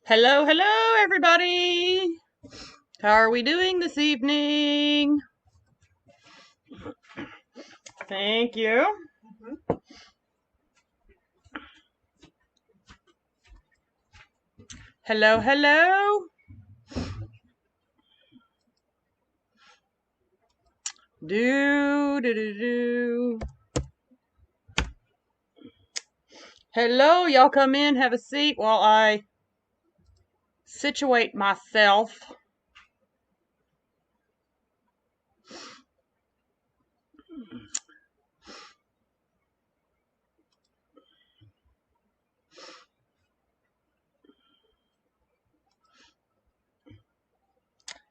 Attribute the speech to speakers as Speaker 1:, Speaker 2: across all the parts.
Speaker 1: Hello, hello, everybody. How are we doing this evening? Thank you. Hello, hello. Do. Hello, y'all come in, have a seat while I situate myself.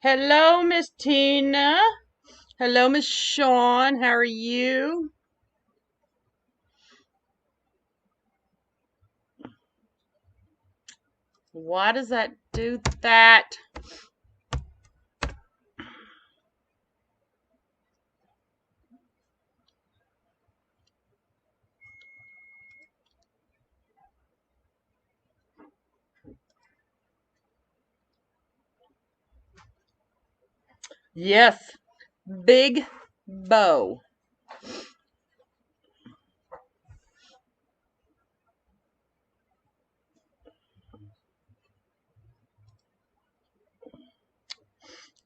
Speaker 1: Hello, Miss Tina. Hello, Miss Sean. How are you? Why does that do that? Yes, big bow.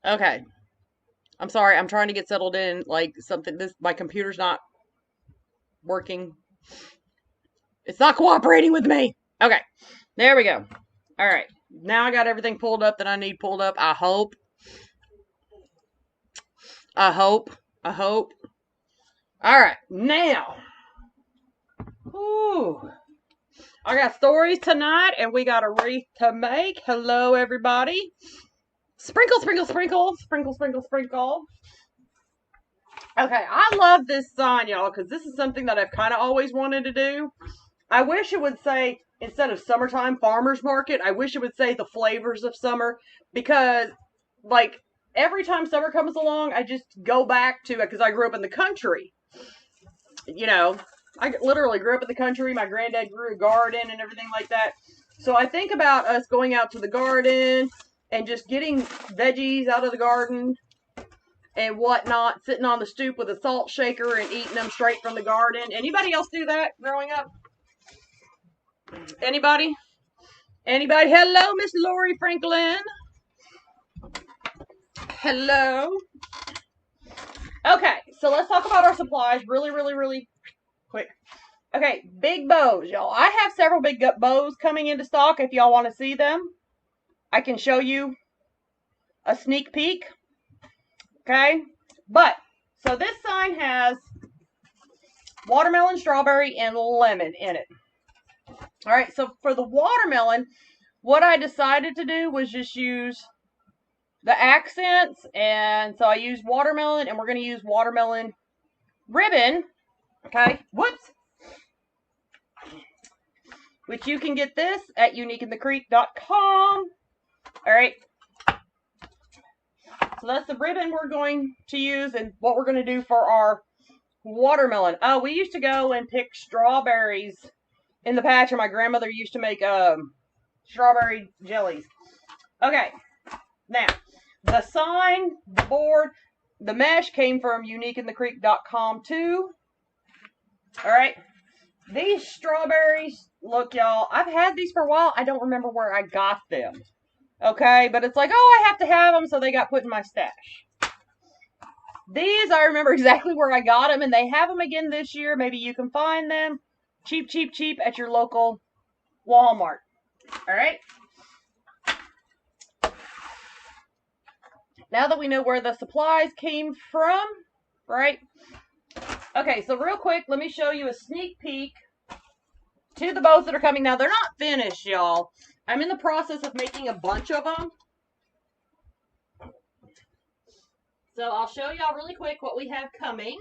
Speaker 1: Okay. I'm sorry, I'm trying to get settled in. Like something, my computer's not working. It's not cooperating with me. Okay, there we go. All right, now I got everything pulled up that I need pulled up. I hope. I hope. I hope. All right, now. Whew. I got stories tonight, and we got a wreath to make. Hello, everybody. Sprinkle, sprinkle, sprinkle, sprinkle, sprinkle, sprinkle. Okay, I love this sign, y'all, because this is something that I've kind of always wanted to do. I wish it would say, instead of summertime farmers market, I wish it would say the flavors of summer, because, like, every time summer comes along, I just go back to it, because I grew up in the country. You know, I literally grew up in the country. My granddad grew a garden and everything like that. So I think about us going out to the garden and just getting veggies out of the garden and whatnot, sitting on the stoop with a salt shaker and eating them straight from the garden. Anybody else do that growing up? Anybody? Anybody? Hello, Miss Laurie Franklin. Hello. Okay, so let's talk about our supplies really, really, really quick. Okay, big bows, y'all. I have several big bows coming into stock. If y'all want to see them, I can show you a sneak peek. Okay, but so this sign has watermelon, strawberry, and lemon in it. All right, so for the watermelon, what I decided to do was just use the accents, and so I used watermelon, and we're going to use watermelon ribbon. Okay, whoops. Which you can get this at uniqueinthecreek.com. All right. So that's the ribbon we're going to use and what we're going to do for our watermelon. Oh, we used to go and pick strawberries in the patch, and my grandmother used to make strawberry jellies. Okay. Now, the sign, the board, the mesh came from uniqueinthecreek.com too. All right. These strawberries, look, y'all, I've had these for a while. I don't remember where I got them. Okay, but it's like, oh, I have to have them, so they got put in my stash. These, I remember exactly where I got them, and they have them again this year. Maybe you can find them cheap, cheap, cheap at your local Walmart. All right? Now that we know where the supplies came from, right? Okay, so real quick, let me show you a sneak peek to the bows that are coming. Now, they're not finished, y'all. I'm in the process of making a bunch of them. So I'll show y'all really quick what we have coming.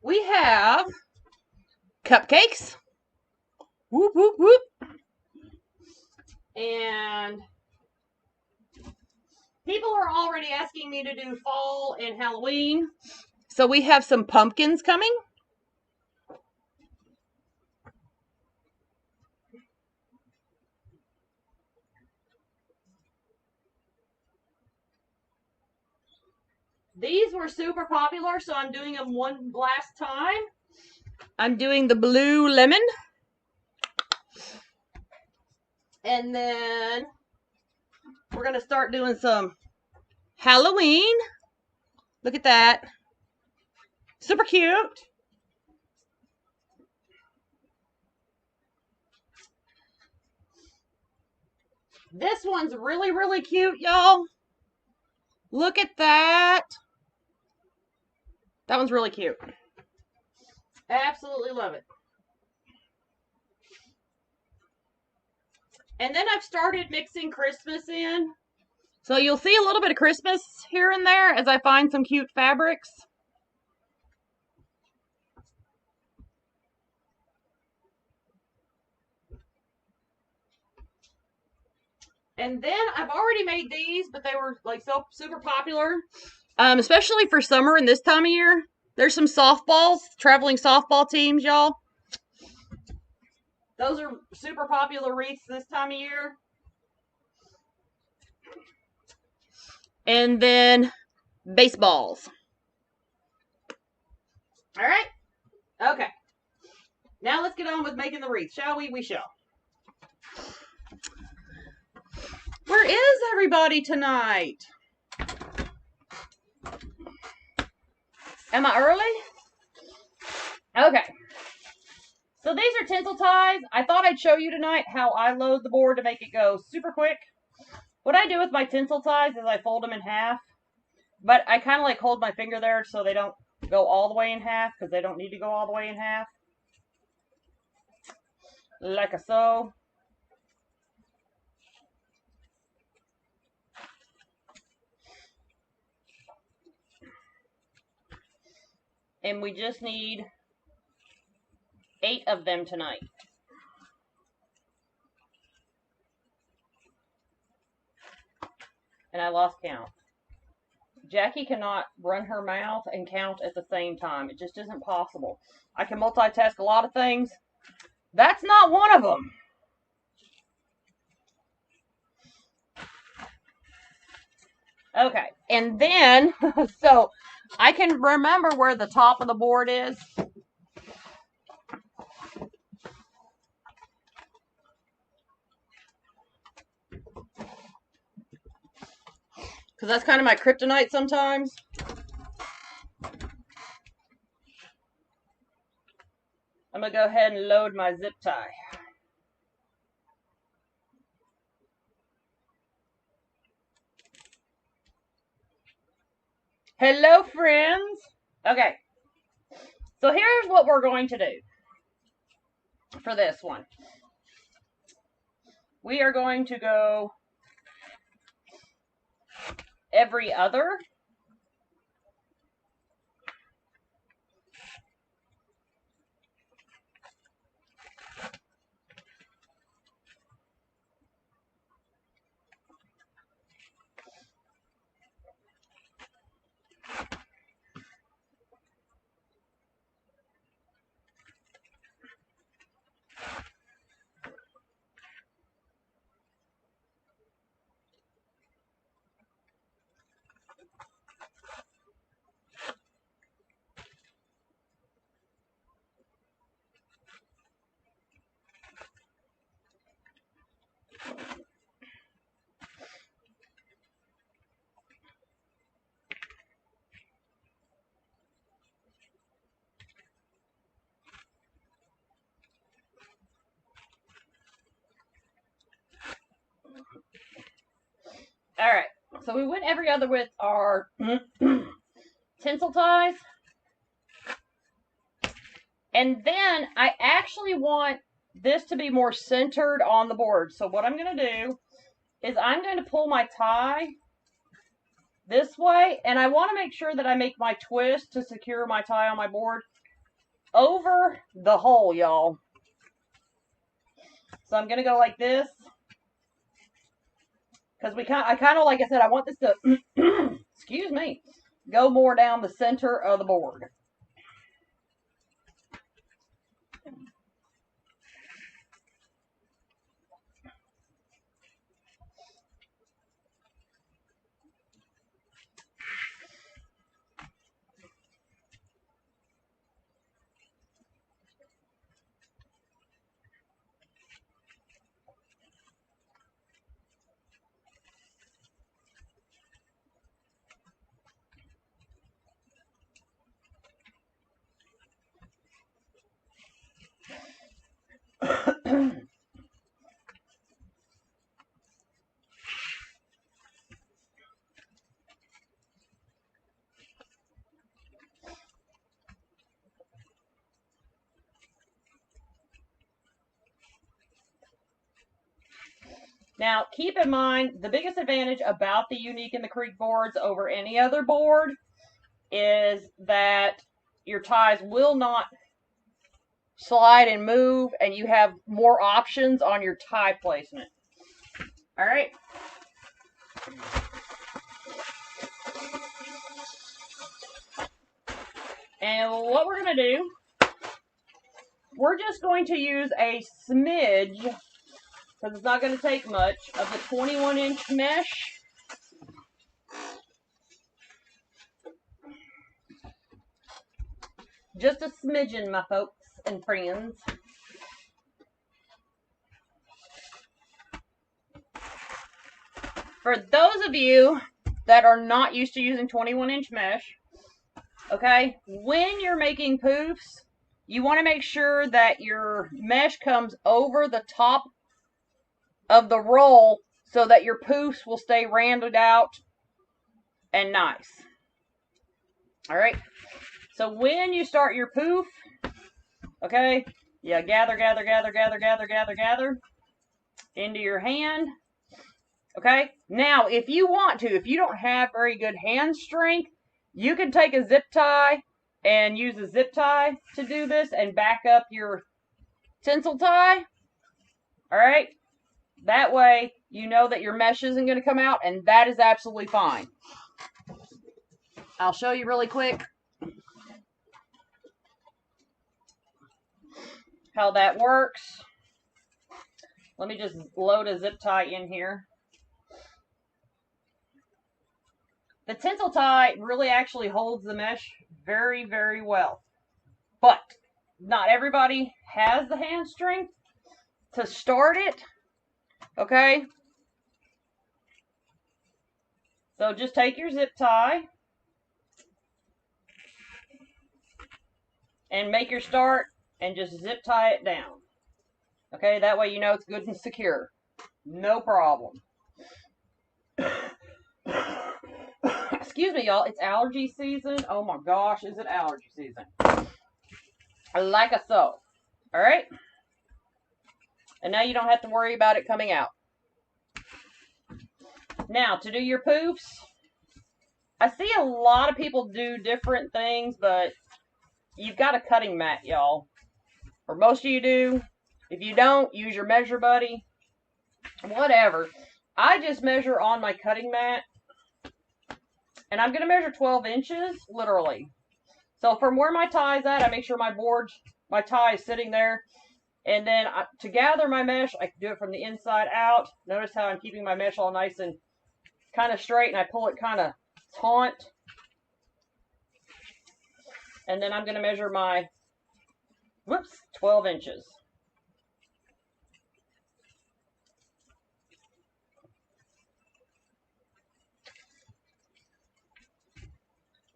Speaker 1: We have cupcakes. Whoop, whoop, whoop. And people are already asking me to do fall and Halloween. So we have some pumpkins coming. These were super popular, so I'm doing them one last time. I'm doing the blue lemon. And then we're going to start doing some Halloween. Look at that. Super cute. This one's really, really cute, y'all. Look at that. That one's really cute. Absolutely love it. And then I've started mixing Christmas in. So you'll see a little bit of Christmas here and there as I find some cute fabrics. And then I've already made these, but they were like so super popular. Especially for summer and this time of year. There's some softballs, traveling softball teams, y'all. Those are super popular wreaths this time of year. And then baseballs. All right. Okay. Now let's get on with making the wreath, shall we? We shall. Where is everybody tonight? Am I early? Okay. So these are tinsel ties. I thought I'd show you tonight how I load the board to make it go super quick. What I do with my tinsel ties is I fold them in half. But I kind of like hold my finger there so they don't go all the way in half, because they don't need to go all the way in half. Like so. And we just need 8 of them tonight. And I lost count. Jackie cannot run her mouth and count at the same time. It just isn't possible. I can multitask a lot of things. That's not one of them. Okay, and then, so I can remember where the top of the board is. Because that's kind of my kryptonite sometimes. I'm going to go ahead and load my zip tie. Hello, friends. Okay. So here's what we're going to do for this one. We are going to go every other. All right, so we went every other with our tinsel ties. And then I actually want this to be more centered on the board. So what I'm going to do is I'm going to pull my tie this way. And I want to make sure that I make my twist to secure my tie on my board over the hole, y'all. So I'm going to go like this. Because I kind of, like I said, I want this to, excuse me, go more down the center of the board. Now, keep in mind, the biggest advantage about the Unique and the Creek boards over any other board is that your ties will not slide and move, and you have more options on your tie placement. All right. And what we're going to do, we're just going to use a smidge, because it's not going to take much, of the 21-inch mesh. Just a smidgen, my folks and friends. For those of you that are not used to using 21-inch mesh, okay, when you're making poofs, you want to make sure that your mesh comes over the top of the roll so that your poofs will stay rounded out and nice. All right. So when you start your poof, okay, you gather into your hand. Okay. Now, if you want to, if you don't have very good hand strength, you can take a zip tie and use a zip tie to do this and back up your tinsel tie. All right. That way, you know that your mesh isn't going to come out, and that is absolutely fine. I'll show you really quick how that works. Let me just load a zip tie in here. The tinsel tie really actually holds the mesh very, very well. But not everybody has the hand strength to start it. Okay? So just take your zip tie and make your start and just zip tie it down. Okay? That way you know it's good and secure. No problem. Excuse me, y'all. It's allergy season. Oh my gosh, is it allergy season? Like a so. All right? And now you don't have to worry about it coming out. Now, to do your poofs, I see a lot of people do different things, but you've got a cutting mat, y'all. Or most of you do. If you don't, use your measure buddy. Whatever. I just measure on my cutting mat. And I'm going to measure 12 inches, literally. So from where my tie is at, I make sure my tie is sitting there. And then to gather my mesh, I can do it from the inside out. Notice how I'm keeping my mesh all nice and kind of straight, and I pull it kind of taut. And then I'm going to measure my, 12 inches.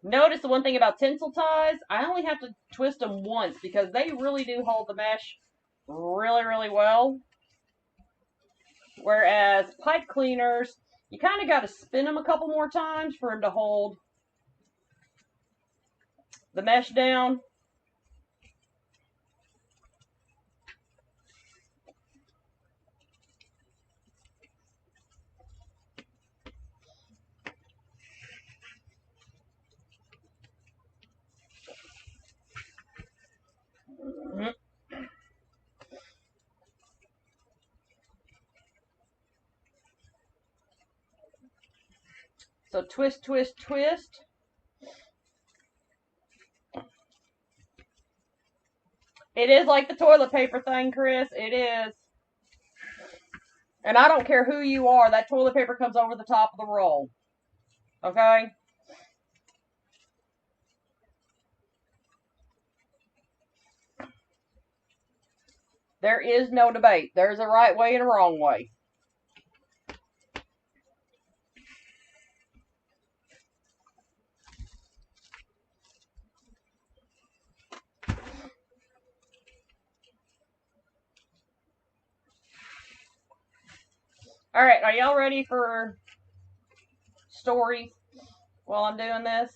Speaker 1: Notice the one thing about tinsel ties, I only have to twist them once because they really do hold the mesh really, really well. Whereas pipe cleaners, you kind of got to spin them a couple more times for them to hold the mesh down. So twist, twist, twist. It is like the toilet paper thing, Chris. It is. And I don't care who you are. That toilet paper comes over the top of the roll. Okay? There is no debate. There's a right way and a wrong way. All right, are y'all ready for stories while I'm doing this?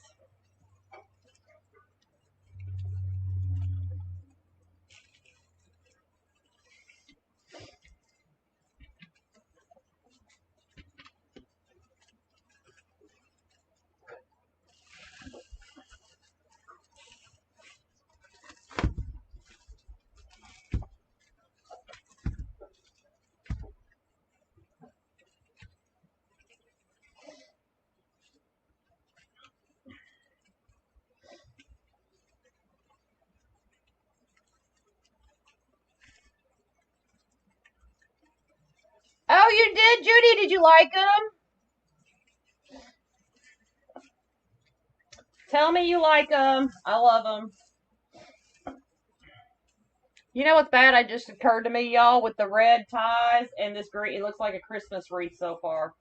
Speaker 1: did, Judy? Did you like them? Tell me you like them. I love them. You know what's bad? It just occurred to me, y'all, with the red ties and this green. It looks like a Christmas wreath so far.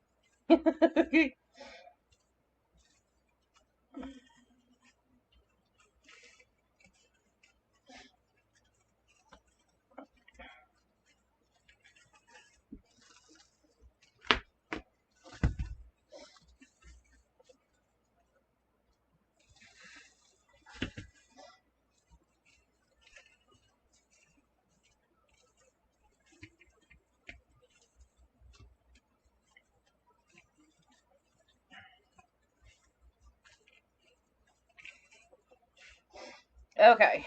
Speaker 1: Okay.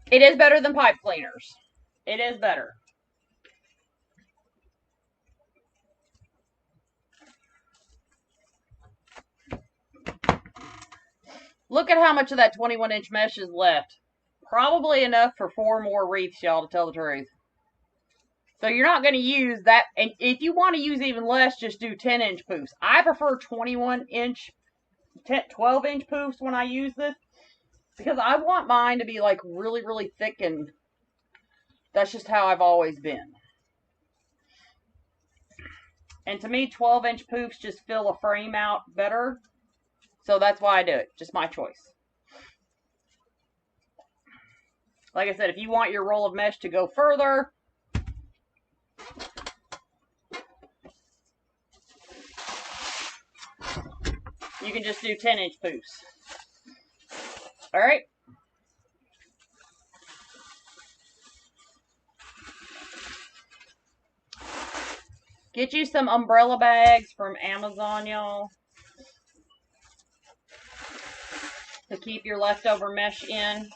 Speaker 1: It is better than pipe cleaners. It is better. Look at how much of that 21-inch mesh is left. Probably enough for 4 more wreaths, y'all, to tell the truth. So you're not going to use that. And if you want to use even less, just do 10-inch poofs. I prefer 21-inch, 12-inch poofs when I use this. Because I want mine to be like really, really thick, and that's just how I've always been. And to me, 12-inch poofs just fill a frame out better. So that's why I do it. Just my choice. Like I said, if you want your roll of mesh to go further, you can just do 10-inch poofs. All right. Get you some umbrella bags from Amazon, y'all, to keep your leftover mesh in.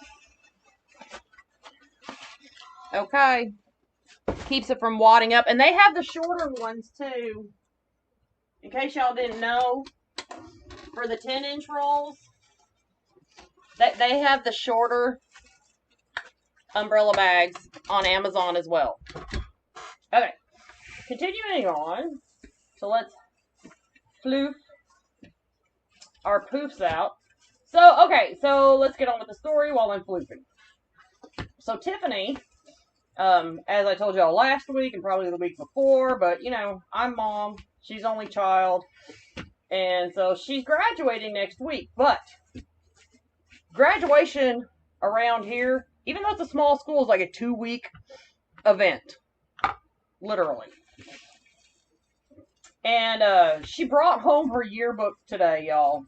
Speaker 1: Okay. Keeps it from wadding up. And they have the shorter ones, too. In case y'all didn't know, for the 10-inch rolls, they have the shorter umbrella bags on Amazon as well. Okay. Continuing on. So let's floof our poofs out. So, okay. So let's get on with the story while I'm floofing. So Tiffany, as I told y'all last week and probably the week before, but, you know, I'm mom. She's only child. And so she's graduating next week. But graduation around here, even though it's a small school, is like a 2-week event. Literally. And she brought home her yearbook today, y'all.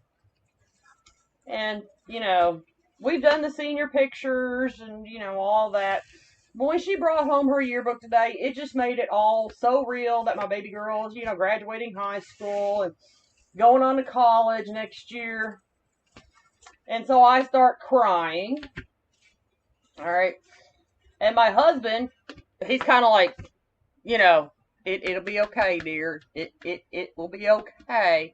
Speaker 1: And, you know, we've done the senior pictures and, you know, all that. But when she brought home her yearbook today, it just made it all so real that my baby girl is, you know, graduating high school and going on to college next year. And so I start crying. All right. And my husband, he's kind of like, you know, it'll be okay, dear. It will be okay.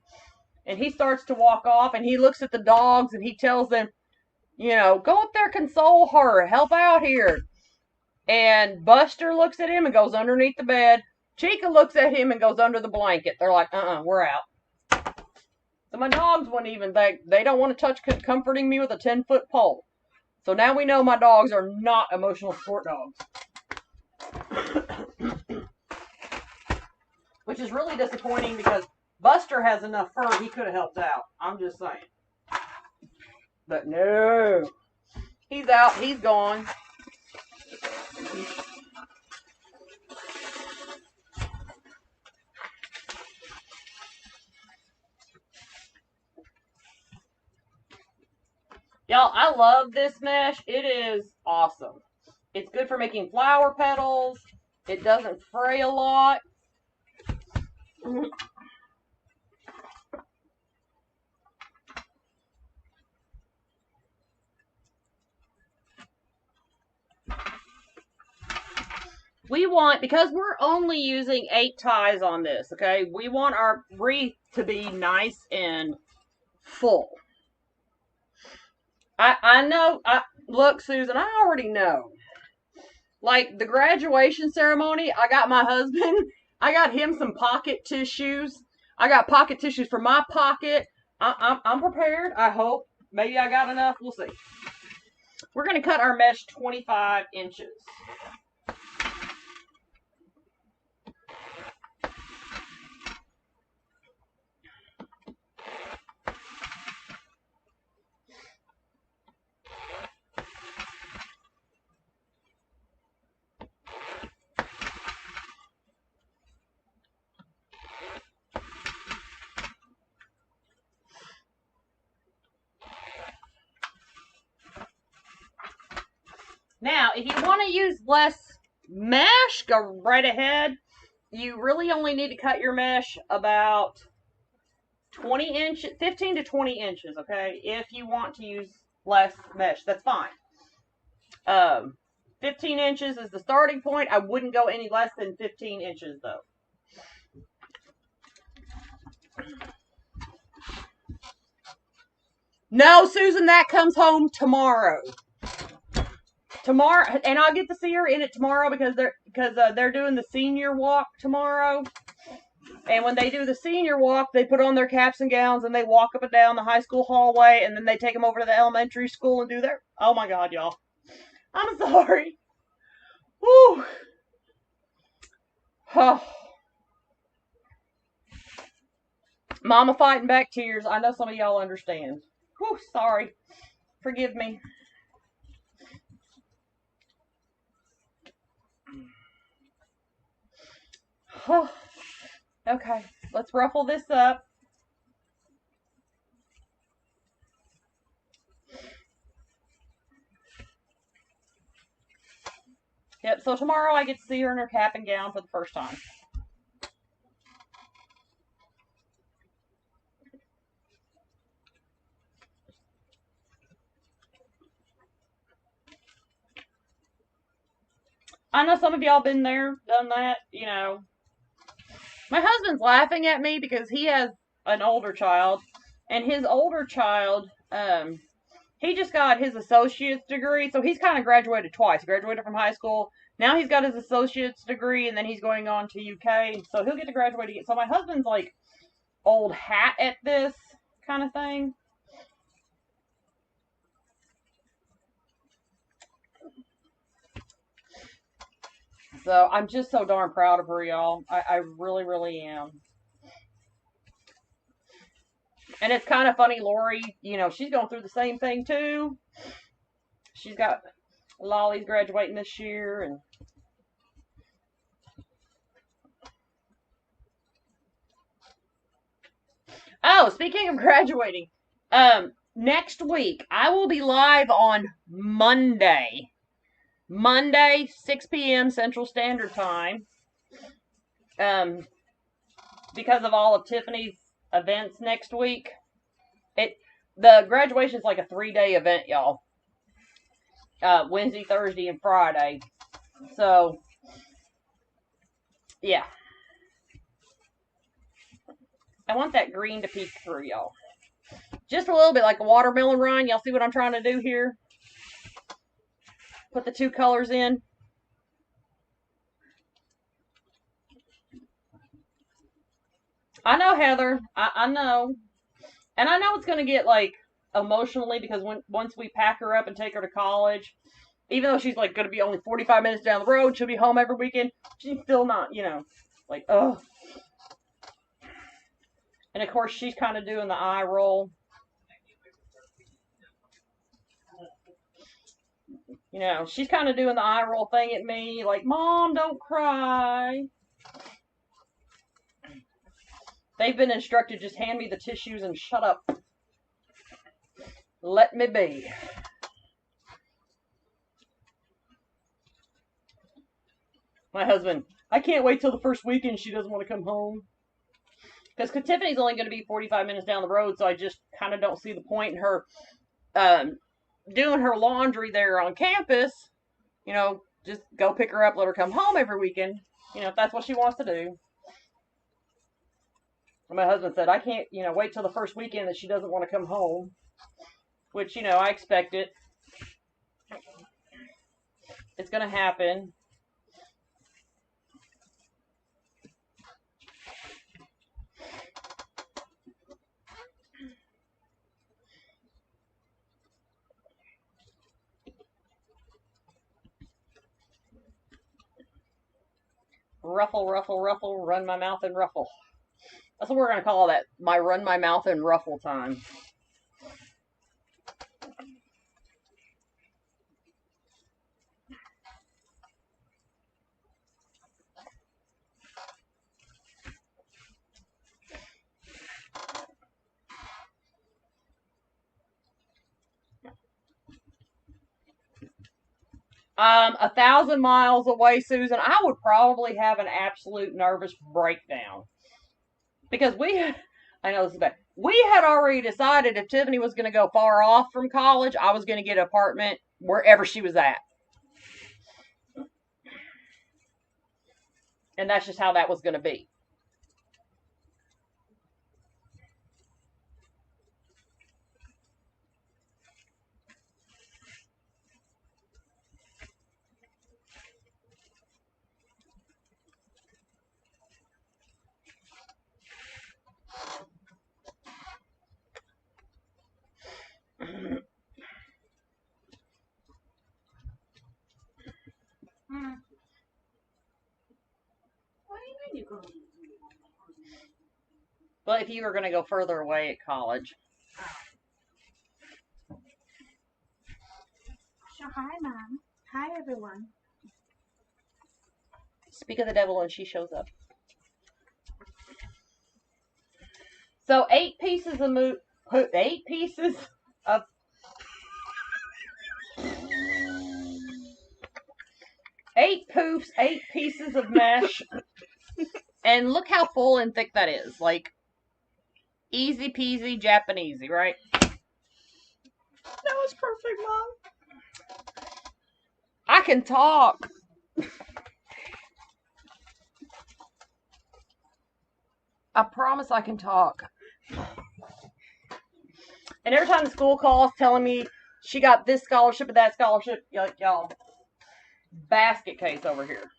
Speaker 1: And he starts to walk off, and he looks at the dogs, and he tells them, you know, go up there, console her, help out here. And Buster looks at him and goes underneath the bed. Chica looks at him and goes under the blanket. They're like, we're out. So my dogs wouldn't even think, they don't want to touch comforting me with a 10-foot pole. So now we know my dogs are not emotional support dogs. Which is really disappointing because Buster has enough fur, he could have helped out. I'm just saying. But no. He's out. He's gone. Y'all, I love this mesh. It is awesome. It's good for making flower petals. It doesn't fray a lot. We want, because we're only using 8 ties on this, okay? We want our wreath to be nice and full. I know, look, Susan, I already know. Like, the graduation ceremony, I got my husband I got him some pocket tissues. I got pocket tissues for my pocket. I'm prepared. I hope. Maybe I got enough. We'll see. We're going to cut our mesh 25 inches. Now, if you want to use less mesh, go right ahead. You really only need to cut your mesh about 20 inches, 15 to 20 inches, okay? If you want to use less mesh, that's fine. 15 inches is the starting point. I wouldn't go any less than 15 inches, though. No, Susan, that comes home tomorrow. Tomorrow, and I'll get to see her in it tomorrow because they're doing the senior walk tomorrow. And when they do the senior walk, they put on their caps and gowns and they walk up and down the high school hallway, and then they take them over to the elementary school and do their. Oh my God, y'all! I'm sorry. Whew. Oh. Mama fighting back tears. I know some of y'all understand. Whew, sorry. Forgive me. Oh. Okay, let's ruffle this up. Yep, so tomorrow I get to see her in her cap and gown for the first time. I know some of y'all been there, done that, you know. My husband's laughing at me because he has an older child, and his older child, he just got his associate's degree, so he's kind of graduated twice. He graduated from high school, now he's got his associate's degree, and then he's going on to UK, so he'll get to graduate again. So my husband's like old hat at this kind of thing. So I'm just so darn proud of her, y'all. I really, really am. And it's kind of funny, Laurie, you know, she's going through the same thing too. She's got Lolly's graduating this year, and oh, speaking of graduating, next week I will be live on Monday. Monday, 6 p.m. Central Standard Time. Because of all of Tiffany's events next week. The graduation is like a 3-day event, y'all. Wednesday, Thursday, and Friday. So, yeah. I want that green to peek through, y'all. Just a little bit like a watermelon rind. Y'all see what I'm trying to do here? Put the two colors in. I know, Heather. I know. And I know it's going to get, like, emotionally because once we pack her up and take her to college, even though she's, like, going to be only 45 minutes down the road, she'll be home every weekend, she's still not, you know, like, ugh. And, of course, she's kind of doing the eye roll. You know, she's kind of doing the eye roll thing at me, like, Mom, don't cry. They've been instructed, just hand me the tissues and shut up. Let me be. My husband, I can't wait till the first weekend she doesn't want to come home. Because Tiffany's only going to be 45 minutes down the road, so I just kind of don't see the point in her doing her laundry there on campus. You know, just go pick her up, let her come home every weekend. You know, if that's what she wants to do. And my husband said, I can't, you know, wait till the first weekend that she doesn't want to come home. Which, you know, I expect it. It's going to happen. Ruffle, ruffle, ruffle, run my mouth and ruffle. That's what we're going to call that. My run my mouth and ruffle time. Um, 1,000 miles away, Susan, I would probably have an absolute nervous breakdown. Because I know this is bad. We had already decided if Tiffany was going to go far off from college, I was going to get an apartment wherever she was at. And that's just how that was going to be. But if you were going to go further away at college.
Speaker 2: So hi, Mom. Hi, everyone.
Speaker 1: Speak of the devil and she shows up. So 8 pieces of 8 poofs, 8 pieces of mesh. And look how full and thick that is. Like, easy peasy Japanesey, right?
Speaker 2: That was perfect, Mom.
Speaker 1: I can talk. I promise I can talk. And every time the school calls telling me she got this scholarship and that scholarship, like, y'all, basket case over here.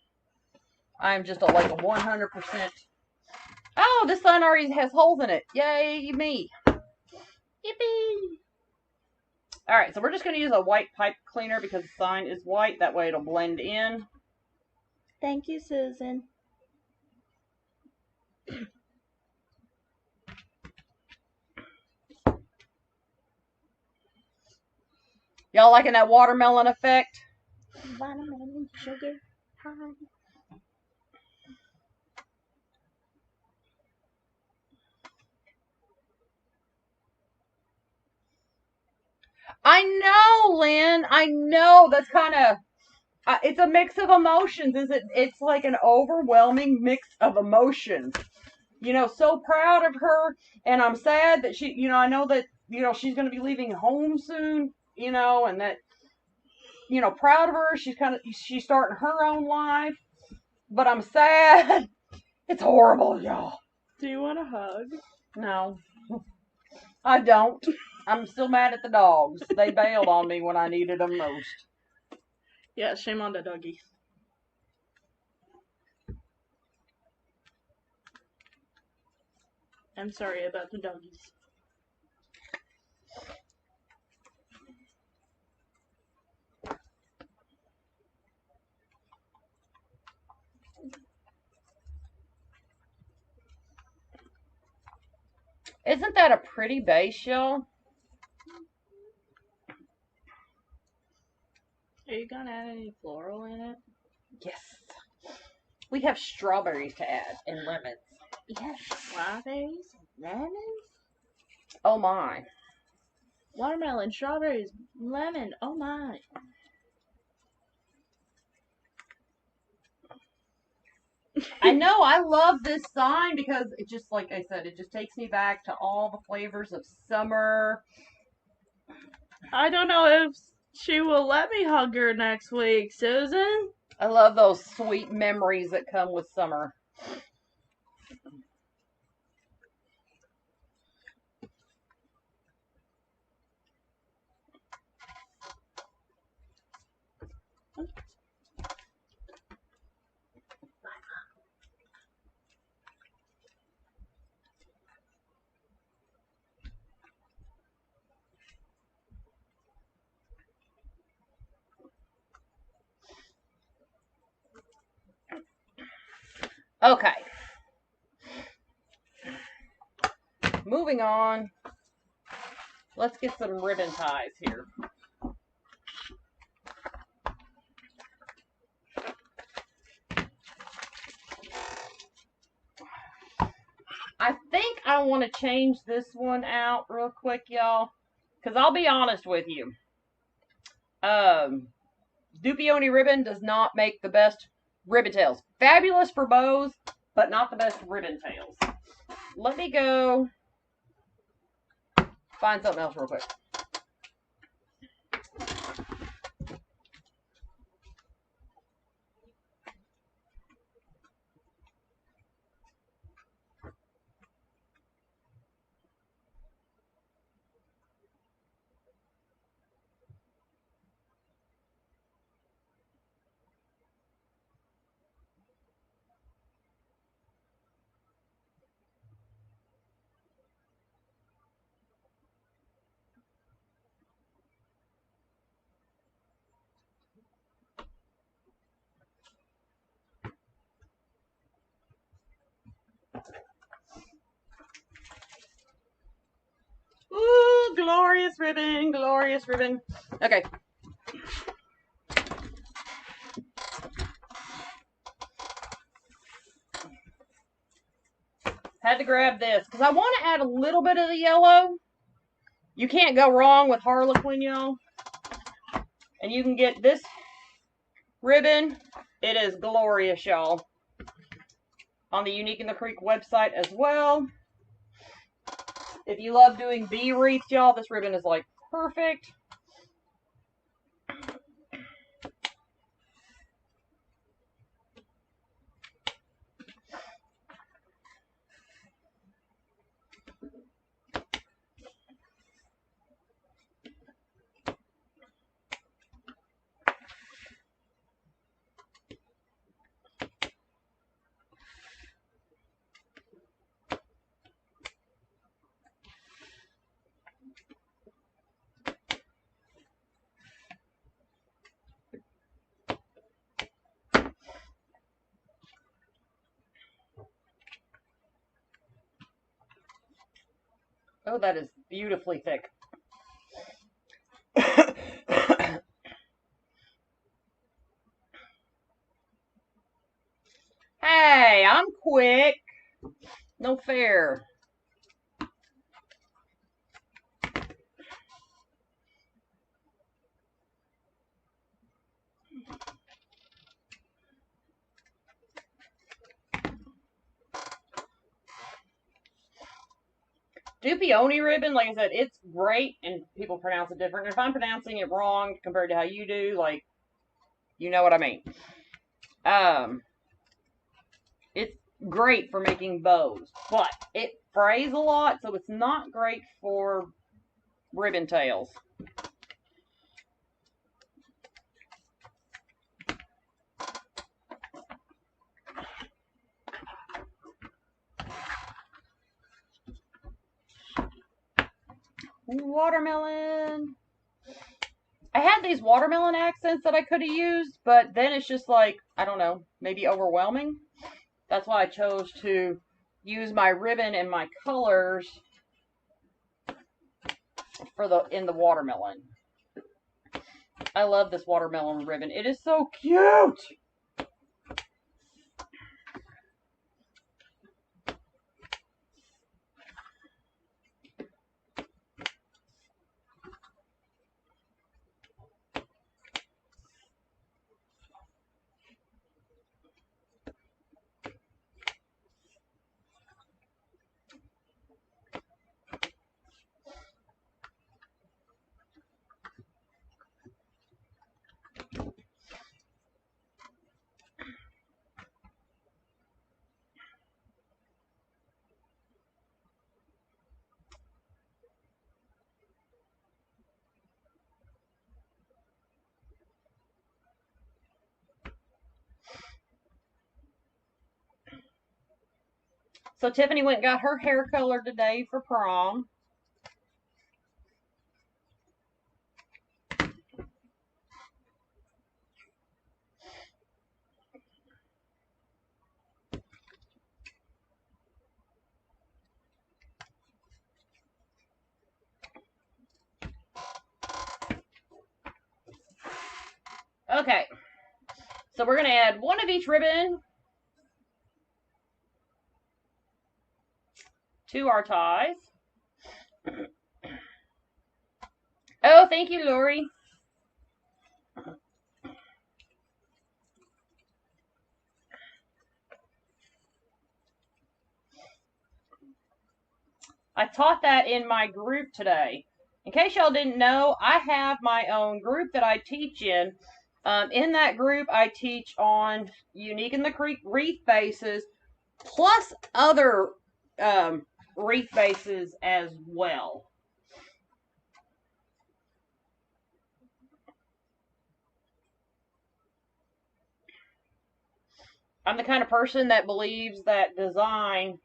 Speaker 1: I'm just like a 100%. Oh, this sign already has holes in it. Yay, me. Yippee. Alright, so we're just going to use a white pipe cleaner because the sign is white. That way it'll blend in.
Speaker 2: Thank you, Susan.
Speaker 1: Y'all liking that watermelon effect?
Speaker 2: Watermelon sugar high.
Speaker 1: I know, Lynn. I know. That's kind of... it's a mix of emotions, is it? It's like an overwhelming mix of emotions. You know, so proud of her, and I'm sad that she, I know that, she's going to be leaving home soon, and that, proud of her. She's starting her own life, but I'm sad. It's horrible, y'all.
Speaker 2: Do you want a hug?
Speaker 1: No, I don't. I'm still mad at the dogs. They bailed on me when I needed them most.
Speaker 2: Yeah, shame on the doggies. I'm sorry about the doggies.
Speaker 1: Isn't that a pretty base, y'all?
Speaker 2: Are you gonna add any floral in it?
Speaker 1: Yes. We have strawberries to add and lemons.
Speaker 2: Yes, strawberries, lemons.
Speaker 1: Oh my.
Speaker 2: Watermelon, strawberries, lemon. Oh my.
Speaker 1: I know, I love this sign because it just, like I said, it just takes me back to all the flavors of summer.
Speaker 2: I don't know if she will let me hug her next week, Susan.
Speaker 1: I love those sweet memories that come with summer. Okay. Moving on. Let's get some ribbon ties here. I think I want to change this one out real quick, y'all. Because I'll be honest with you. Dupioni ribbon does not make the best ribbon tails. Fabulous for bows, but not the best ribbon tails. Let me go find something else real quick. Ooh, glorious ribbon, glorious ribbon. Okay. Had to grab this because I want to add a little bit of the yellow. You can't go wrong with Harlequin, y'all. And you can get this ribbon. It is glorious, y'all. On the Unique in the Creek website as well. If you love doing bee wreaths, y'all, this ribbon is like perfect. Oh, that is beautifully thick. Hey, I'm quick. No fair. Dupioni ribbon, like I said, it's great, and people pronounce it different. If I'm pronouncing it wrong compared to how you do, like, you know what I mean. It's great for making bows, but it frays a lot, so it's not great for ribbon tails. Watermelon. I had these watermelon accents that I could have used, but then it's just like, I don't know, maybe overwhelming. That's why I chose to use my ribbon and my colors for in the watermelon. I love this watermelon ribbon. It is so cute. So Tiffany went and got her hair colored today for prom. Okay. So we're going to add one of each ribbon to our ties. Oh, thank you, Laurie. I taught that in my group today. In case y'all didn't know, I have my own group that I teach in. In that group, I teach on unique in the wreath bases, plus other wreath bases as well. I'm the kind of person that believes that design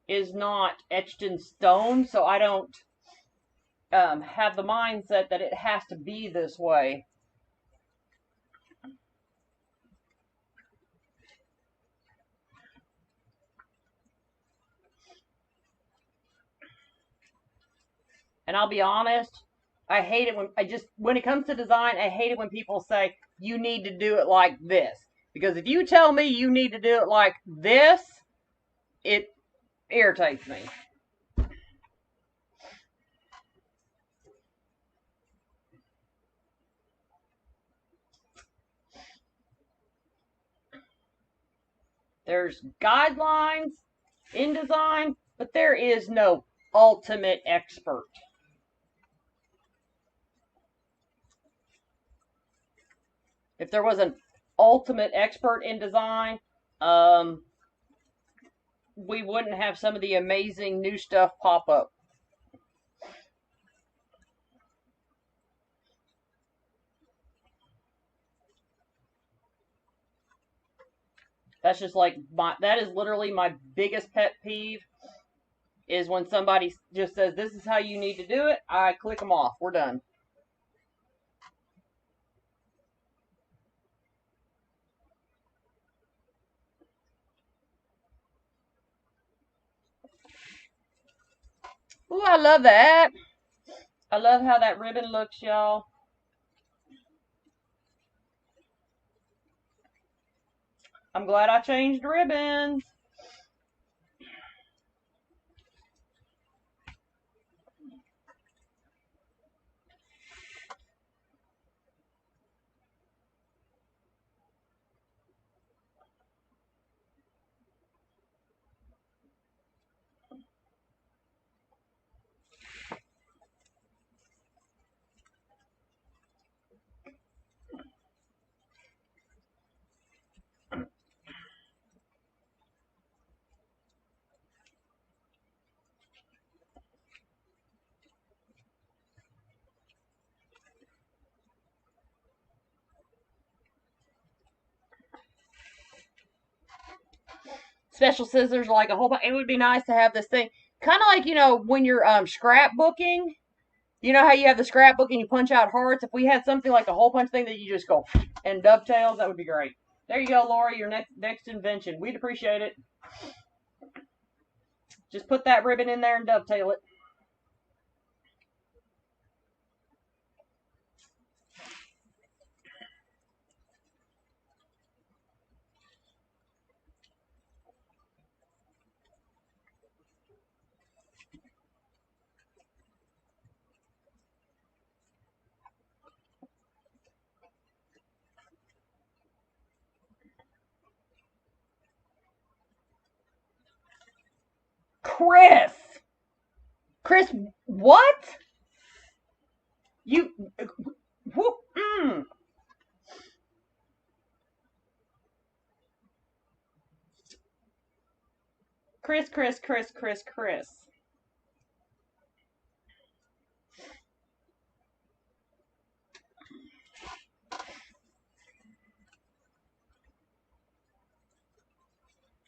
Speaker 1: is not etched in stone, so I don't have the mindset that it has to be this way. And I'll be honest, I hate it when it comes to design, I hate it when people say, you need to do it like this. Because if you tell me you need to do it like this, it irritates me. There's guidelines in design, but there is no ultimate expert. If there was an ultimate expert in design, we wouldn't have some of the amazing new stuff pop up. That's just like that is literally my biggest pet peeve is when somebody just says, this is how you need to do it. I click them off. We're done. Ooh, I love that. I love how that ribbon looks, y'all. I'm glad I changed ribbons. Special scissors, like a whole bunch. It would be nice to have this thing. Kind of like, when you're scrapbooking. You know how you have the scrapbook and you punch out hearts? If we had something like a hole punch thing that you just go and dovetails, that would be great. There you go, Laurie, your next invention. We'd appreciate it. Just put that ribbon in there and dovetail it. Chris, what? You, whoop, Chris.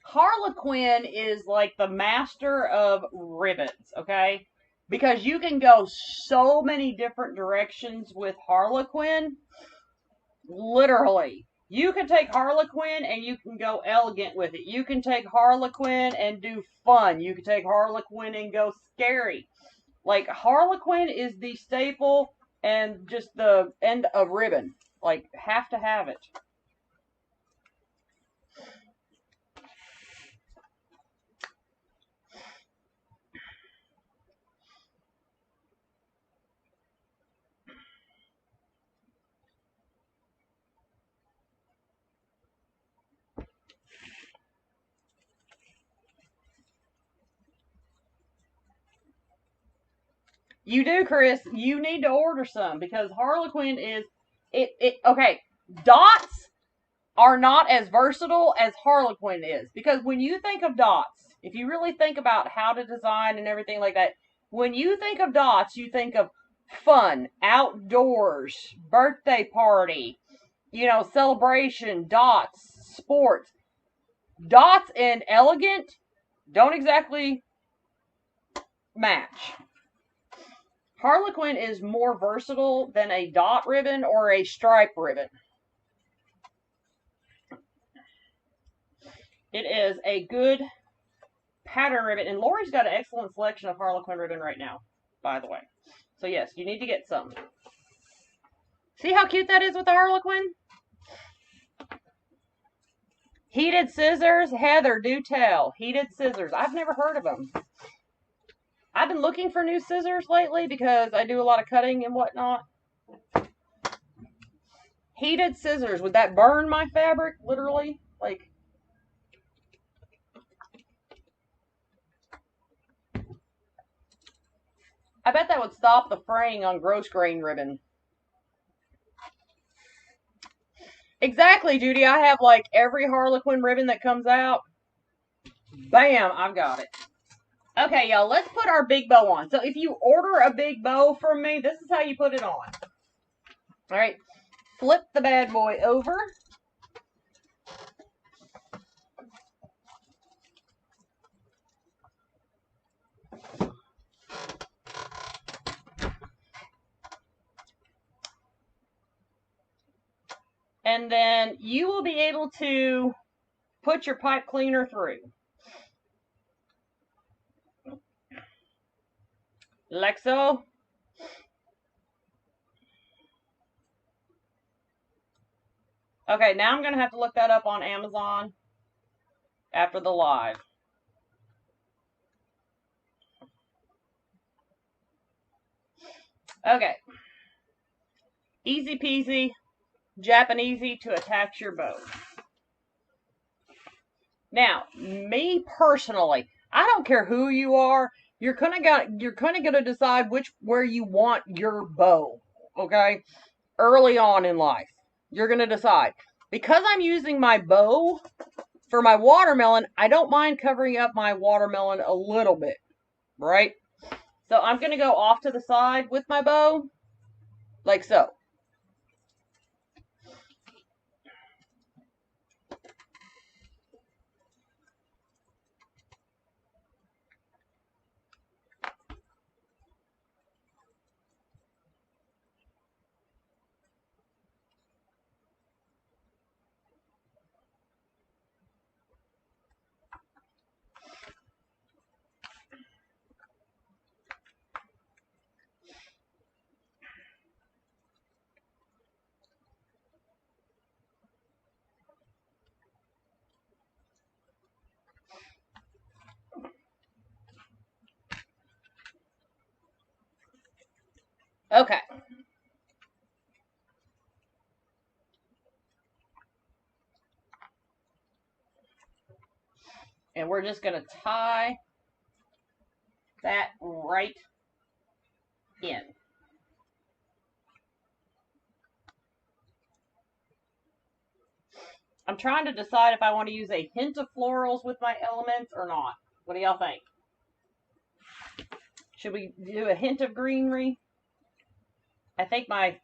Speaker 1: Harlequin is like the master of ribbons, okay? Because you can go so many different directions with Harlequin. Literally. You can take Harlequin and you can go elegant with it. You can take Harlequin and do fun. You can take Harlequin and go scary. Like, Harlequin is the staple and just the end of ribbon. Like, have to have it. You do, Chris. You need to order some because Harlequin is okay. Dots are not as versatile as Harlequin is because when you think of dots, if you really think about how to design and everything like that, when you think of dots, you think of fun, outdoors, birthday party, celebration, dots, sports. Dots and elegant don't exactly match. Harlequin is more versatile than a dot ribbon or a stripe ribbon. It is a good pattern ribbon, and Laurie's got an excellent selection of Harlequin ribbon right now, by the way. So yes, you need to get some. See how cute that is with the Harlequin? Heated scissors, Heather, do tell. Heated scissors. I've never heard of them. I've been looking for new scissors lately because I do a lot of cutting and whatnot. Heated scissors. Would that burn my fabric, literally? Like, I bet that would stop the fraying on gross grain ribbon. Exactly, Judy. I have like every Harlequin ribbon that comes out. Bam, I've got it. Okay, y'all, let's put our big bow on. So if you order a big bow from me, this is how you put it on. All right, flip the bad boy over. And then you will be able to put your pipe cleaner through. Like so. Okay, now I'm going to have to look that up on Amazon after the live. Okay. Easy peasy, Japanesey to attach your bow. Now, me personally, I don't care who you are, you're kind of gonna decide where you want your bow, okay? Early on in life, you're gonna decide. Because I'm using my bow for my watermelon, I don't mind covering up my watermelon a little bit, right? So I'm gonna go off to the side with my bow, like so. Okay. And we're just going to tie that right in. I'm trying to decide if I want to use a hint of florals with my elements or not. What do y'all think? Should we do a hint of greenery? I think my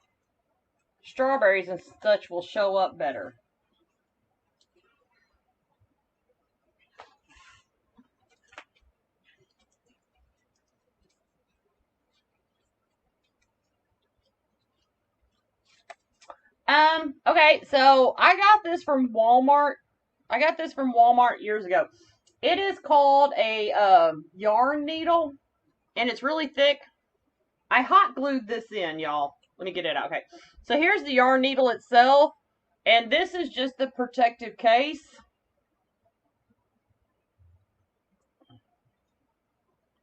Speaker 1: strawberries and such will show up better. Okay, so I got this from Walmart. I got this from Walmart years ago. It is called a yarn needle, and it's really thick. I hot glued this in, y'all. Let me get it out. Okay. So here's the yarn needle itself. And this is just the protective case.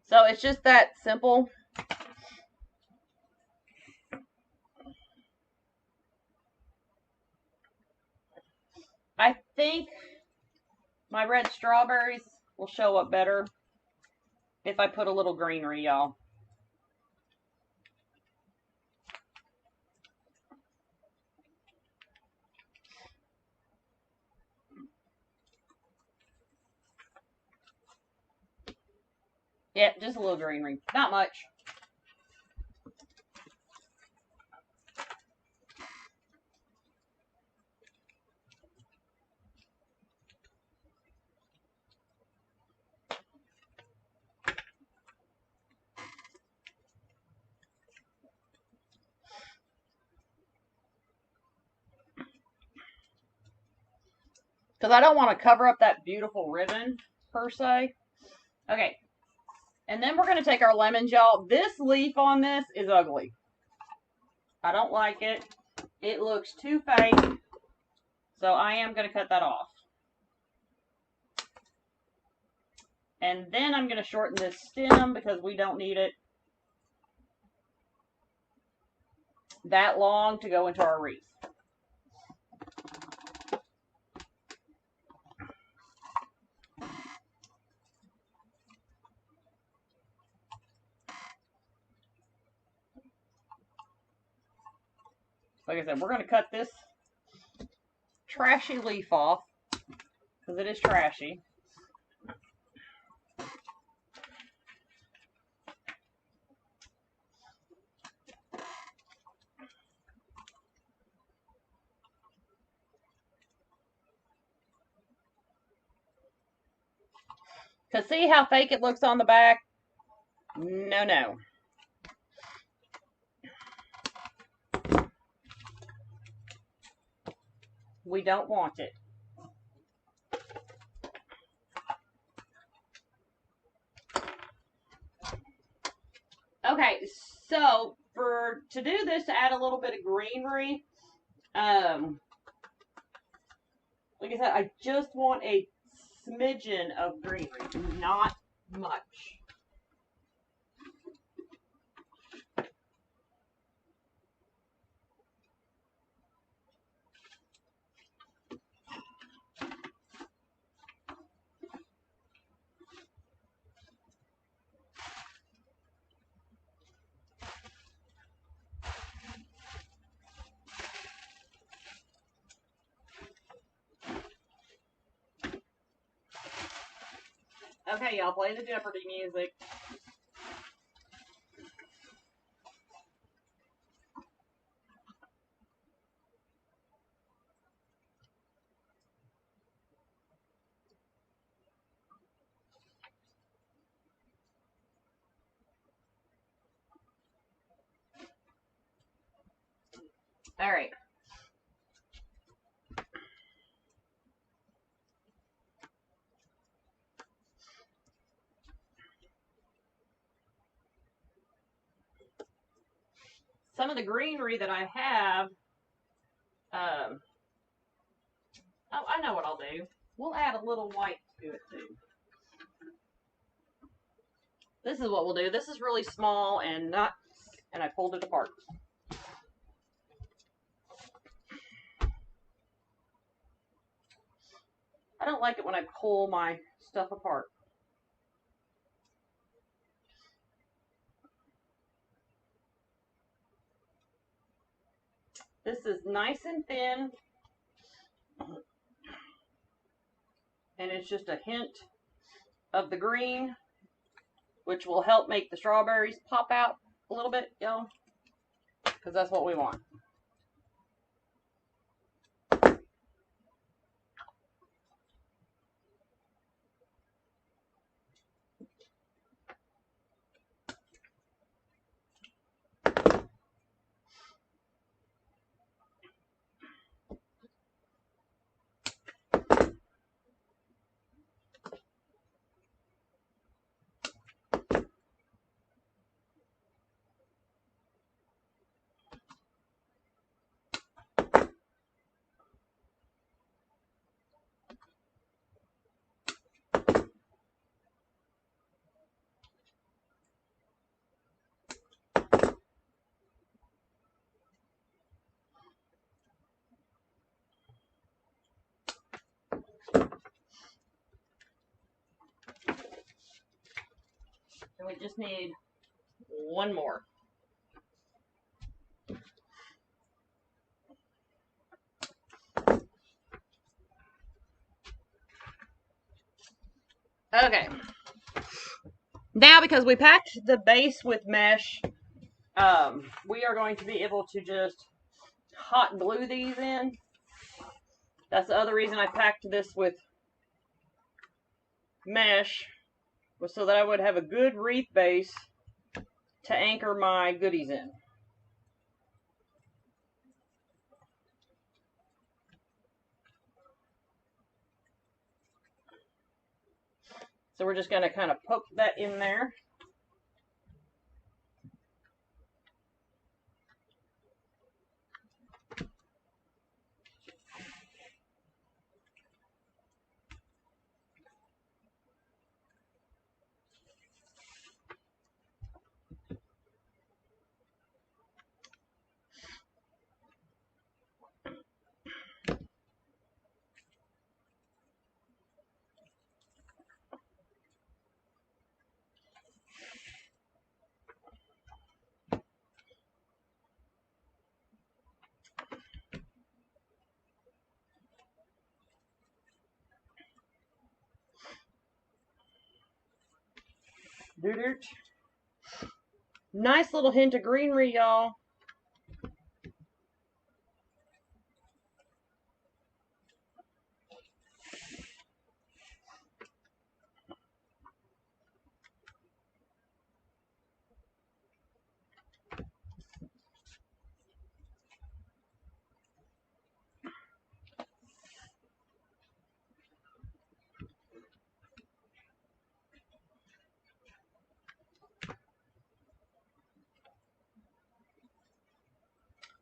Speaker 1: So it's just that simple. I think my red strawberries will show up better if I put a little greenery, y'all. Yeah, just a little greenery. Not much. Because I don't want to cover up that beautiful ribbon, per se. Okay. And then we're going to take our lemons, y'all. This leaf on this is ugly. I don't like it. It looks too fake. So I am going to cut that off. And then I'm going to shorten this stem because we don't need it that long to go into our wreath. Like I said, we're going to cut this trashy leaf off because it is trashy. Because see how fake it looks on the back? No, no. We don't want it. Okay, so to do this, to add a little bit of greenery, like I said, I just want a smidgen of greenery, not much. Okay, y'all, play the Jeopardy music. All right. Some of the greenery that I have, oh, I know what I'll do. We'll add a little white to it too. This is what we'll do. This is really small and I pulled it apart. I don't like it when I pull my stuff apart. This is nice and thin. And it's just a hint of the green, which will help make the strawberries pop out a little bit, y'all. Because that's what we want. we just need one more. Okay. Now, because we packed the base with mesh, we are going to be able to just hot glue these in. That's the other reason I packed this with mesh, was so that I would have a good wreath base to anchor my goodies in. So we're just going to kind of poke that in there. Doo-doo. Nice little hint of greenery, y'all.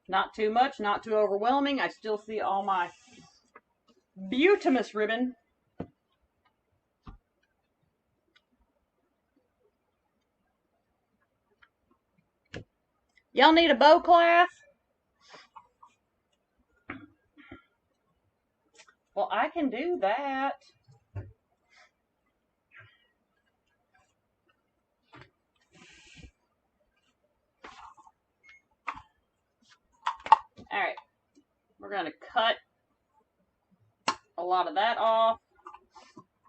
Speaker 1: Not too much, not too overwhelming. I still see all my beautimous ribbon. Y'all need a bow class? Well, I can do that. All right, we're going to cut a lot of that off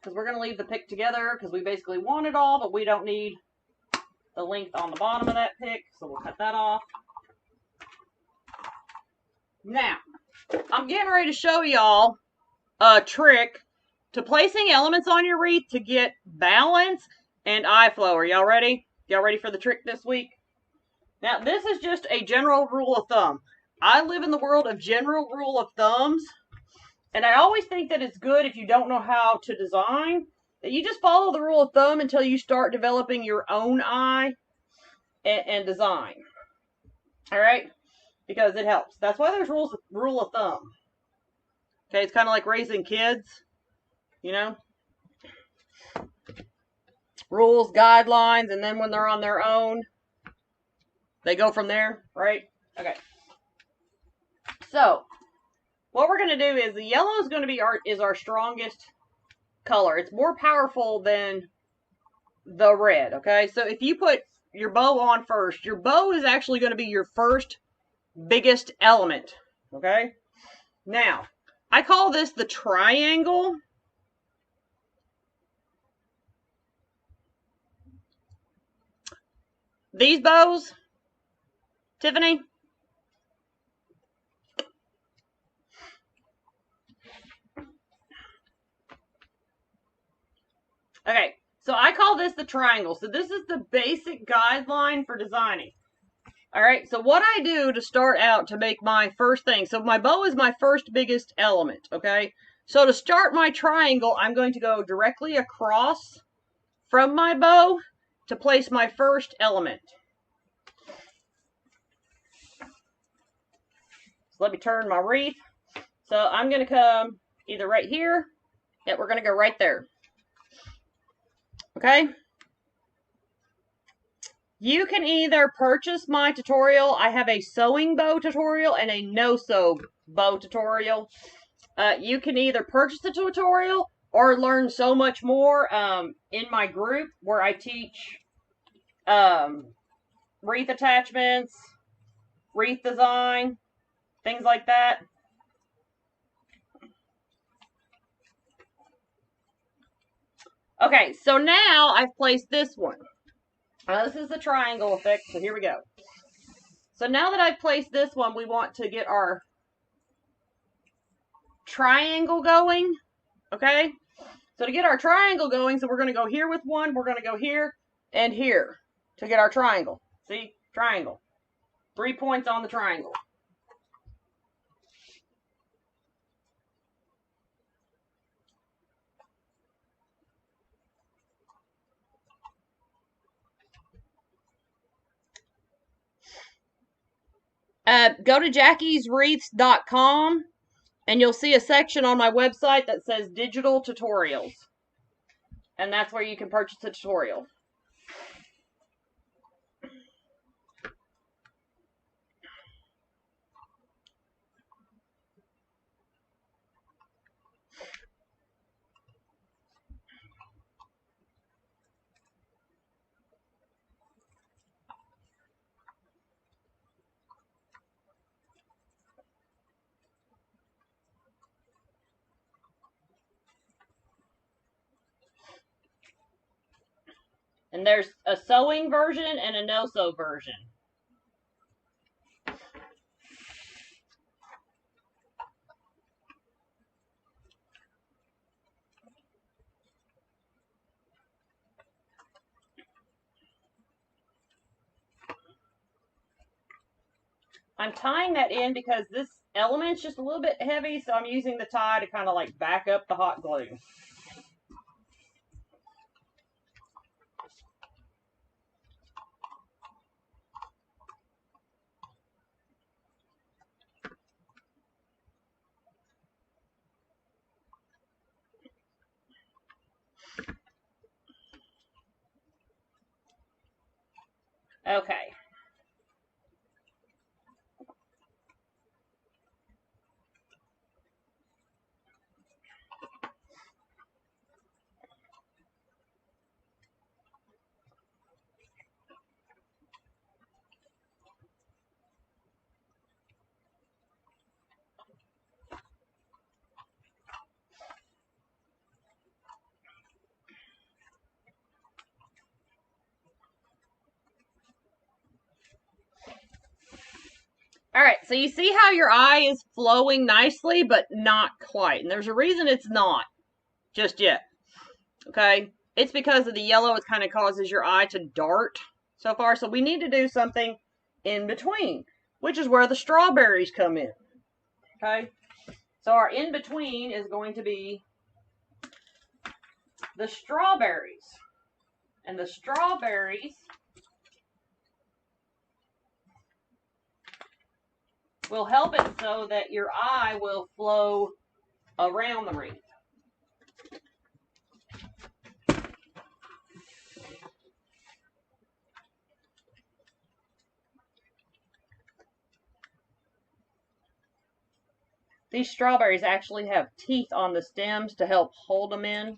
Speaker 1: because we're going to leave the pick together because we basically want it all, but we don't need the length on the bottom of that pick, so we'll cut that off. Now, I'm getting ready to show y'all a trick to placing elements on your wreath to get balance and eye flow. Are y'all ready? Y'all ready for the trick this week? Now, this is just a general rule of thumb. I live in the world of general rule of thumbs, and I always think that it's good if you don't know how to design, that you just follow the rule of thumb until you start developing your own eye and design. All right? Because it helps. That's why there's rule of thumb. Okay, it's kind of like raising kids, you know? Rules, guidelines, and then when they're on their own, they go from there, right? Okay. So, what we're going to do is the yellow is going to be our strongest color. It's more powerful than the red, okay? So if you put your bow on first, your bow is actually going to be your first biggest element, okay? Now, I call this the triangle. These bows, Tiffany, okay, so I call this the triangle. So this is the basic guideline for designing. All right, so what I do to start out to make my first thing, so my bow is my first biggest element, okay? So to start my triangle, I'm going to go directly across from my bow to place my first element. So let me turn my wreath. So I'm going to come either right here, yeah, we're going to go right there. Okay? You can either purchase my tutorial. I have a sewing bow tutorial and a no-sew bow tutorial. You can either purchase the tutorial or learn so much more in my group where I teach wreath attachments, wreath design, things like that. Okay, so now I've placed this one. Now this is the triangle effect, so here we go. So now that I've placed this one, we want to get our triangle going, okay? So to get our triangle going, so we're going to go here with one, we're going to go here and here to get our triangle. See? Triangle. 3 points on the triangle. Go to jackieswreaths.com and you'll see a section on my website that says digital tutorials. And that's where you can purchase a tutorial. And there's a sewing version and a no-sew version. I'm tying that in because this element's just a little bit heavy, so I'm using the tie to kind of like back up the hot glue. Okay. All right, so you see how your eye is flowing nicely, but not quite. And there's a reason it's not just yet. Okay? It's because of the yellow. It kind of causes your eye to dart so far. So we need to do something in between, which is where the strawberries come in. Okay? So our in between is going to be the strawberries. And the strawberries will help it so that your eye will flow around the wreath. These strawberries actually have teeth on the stems to help hold them in.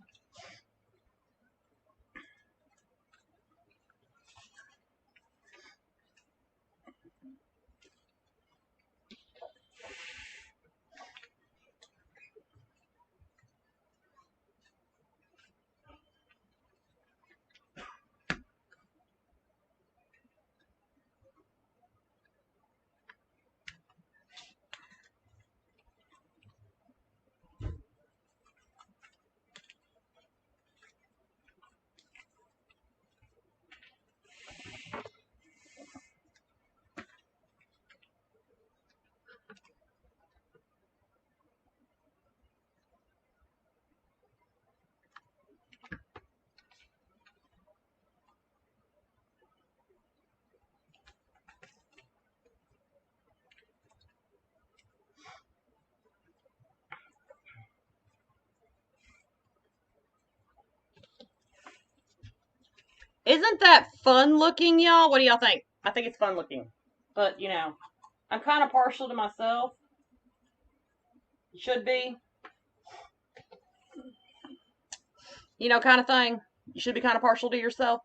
Speaker 1: Isn't that fun looking, y'all? What do y'all think? I think it's fun looking. But, you know, I'm kind of partial to myself. Should be. You know, kind of thing. You should be kind of partial to yourself.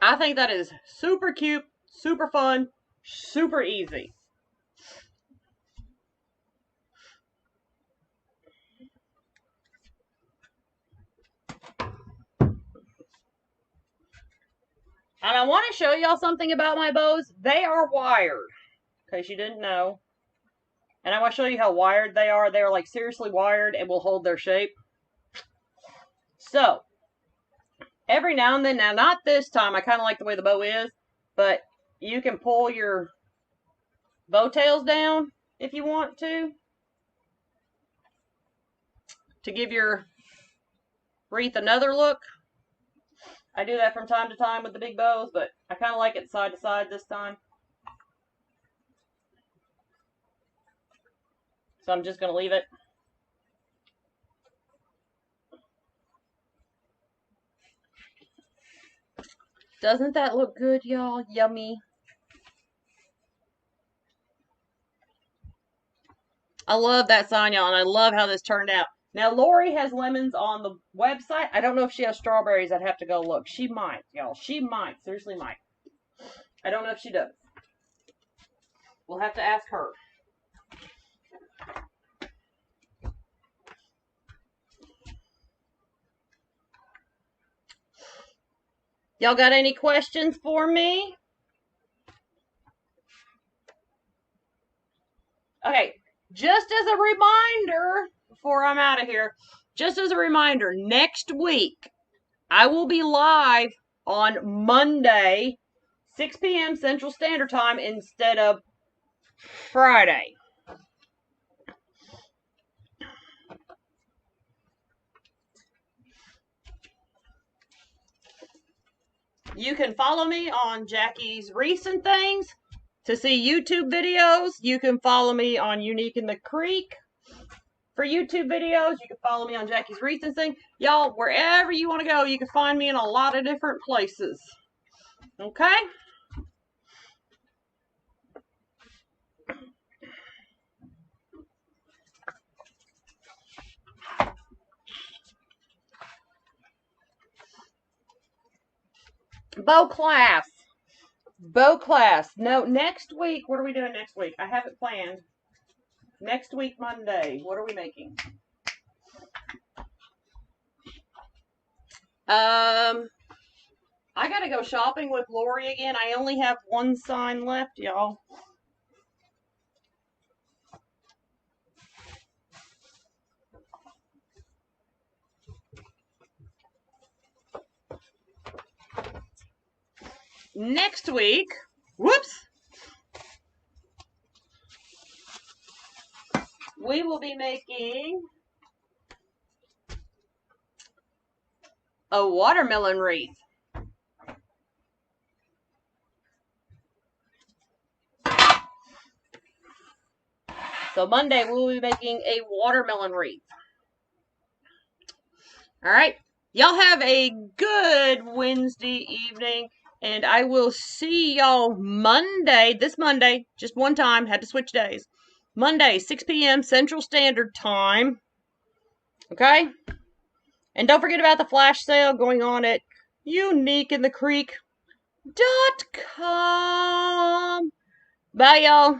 Speaker 1: I think that is super cute, super fun, super easy. And I want to show y'all something about my bows. They are wired, in case you didn't know. And I want to show you how wired they are. They're like seriously wired and will hold their shape. So, every now and then, now not this time, I kind of like the way the bow is, but you can pull your bow tails down if you want to give your wreath another look. I do that from time to time with the big bows, but I kind of like it side to side this time. So I'm just going to leave it. Doesn't that look good, y'all? Yummy. I love that sign, y'all, and I love how this turned out. Now, Laurie has lemons on the website. I don't know if she has strawberries. I'd have to go look. She might, y'all. She might. Seriously might. I don't know if she does. We'll have to ask her. Y'all got any questions for me? Okay, just as a reminder, before I'm out of here, just as a reminder, next week, I will be live on Monday, 6 p.m. Central Standard Time instead of Friday. You can follow me on Jackie's Wreaths and Things to see YouTube videos. You can follow me on Unique in the Creek for YouTube videos. You can follow me on Jackie's Wreaths and Things. Y'all, wherever you want to go, you can find me in a lot of different places. Okay? Bow class. Bow class. No, next week, what are we doing next week? I have it planned. Next week, Monday, what are we making? I gotta go shopping with Laurie again. I only have one sign left, y'all. Next week, whoops, we will be making a watermelon wreath. So Monday, we will be making a watermelon wreath. All right. Y'all have a good Wednesday evening, and I will see y'all Monday, this Monday, just one time, had to switch days. Monday, 6 p.m. Central Standard Time. Okay? And don't forget about the flash sale going on at uniqueinthecreek.com. Bye, y'all.